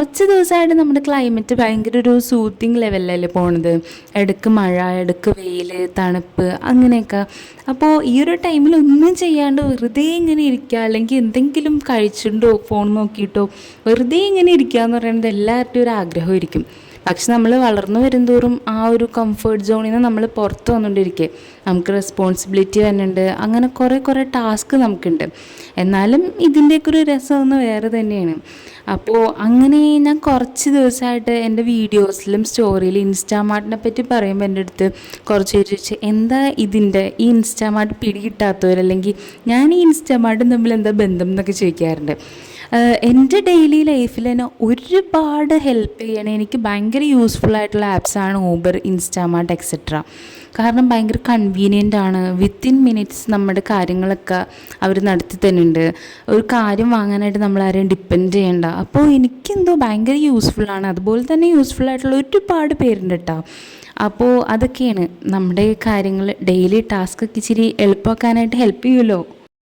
കുറച്ച് ദിവസമായിട്ട് നമ്മുടെ ക്ലൈമറ്റ് ഭയങ്കര ഒരു സൂത്തിങ് ലെവലിലല്ലേ പോണത്. ഇടയ്ക്ക് മഴ, ഇടയ്ക്ക് വെയിൽ, തണുപ്പ്, അങ്ങനെയൊക്കെ. അപ്പോൾ ഈ ഒരു ടൈമിൽ ഒന്നും ചെയ്യാണ്ട് വെറുതെ ഇങ്ങനെ ഇരിക്കുക, അല്ലെങ്കിൽ എന്തെങ്കിലും കഴിച്ചിട്ടോ ഫോൺ നോക്കിയിട്ടോ വെറുതെ ഇങ്ങനെ ഇരിക്കുക എന്ന് പറയുന്നത് എല്ലാവരുടെയും ഒരു ആഗ്രഹമായിരിക്കും. പക്ഷെ നമ്മൾ വളർന്നു വരുംതോറും ആ ഒരു കംഫർട്ട് സോണിൽ നിന്ന് നമ്മൾ പുറത്ത് വന്നുകൊണ്ടിരിക്കുക. നമുക്ക് റെസ്പോൺസിബിലിറ്റി വരുന്നുണ്ട്, അങ്ങനെ കുറേ ടാസ്ക് നമുക്കുണ്ട്. എന്നാലും ഇതിൻ്റെയൊക്കെ ഒരു രസമൊന്ന് വേറെ തന്നെയാണ്. അപ്പോൾ അങ്ങനെ ഞാൻ കുറച്ച് ദിവസമായിട്ട് എൻ്റെ വീഡിയോസിലും സ്റ്റോറിയിലും ഇൻസ്റ്റാമാർട്ടിനെ പറ്റി പറയുമ്പോൾ എൻ്റെ അടുത്ത് കുറച്ച് പേര് ചോദിച്ചു, എന്താ ഇതിൻ്റെ ഈ ഇൻസ്റ്റാമാർട്ട് പിടികിട്ടാത്തവരല്ലെങ്കിൽ ഞാൻ ഈ ഇൻസ്റ്റാമാർട്ടും തമ്മിൽ എന്താ ബന്ധം എന്നൊക്കെ ചോദിക്കാറുണ്ട്. എൻ്റെ ഡെയിലി ലൈഫിൽ തന്നെ ഒരുപാട് ഹെൽപ്പ് ചെയ്യണേ എനിക്ക് ഭയങ്കര യൂസ്ഫുൾ ആയിട്ടുള്ള ആപ്സാണ് ഊബർ, ഇൻസ്റ്റാമാർട്ട് എക്സെട്ര. കാരണം ഭയങ്കര കൺവീനിയൻ്റ് ആണ്. വിത്തിൻ മിനിറ്റ്സ് നമ്മുടെ കാര്യങ്ങളൊക്കെ അവർ നടത്തി തരുന്നുണ്ട്. ഒരു കാര്യം വാങ്ങാനായിട്ട് നമ്മൾ ആരെയും ഡിപ്പെൻഡ് ചെയ്യണ്ട. അപ്പോൾ എനിക്കെന്തോ ഭയങ്കര യൂസ്ഫുള്ളാണ്. അതുപോലെ തന്നെ യൂസ്ഫുൾ ആയിട്ടുള്ള ഒരുപാട് പേരുണ്ട് കേട്ടോ. അപ്പോൾ അതൊക്കെയാണ് നമ്മുടെ കാര്യങ്ങൾ, ഡെയിലി ടാസ്കൊക്കെ ഇച്ചിരി എളുപ്പമാക്കാനായിട്ട് ഹെൽപ്പ് ചെയ്യുമല്ലോ.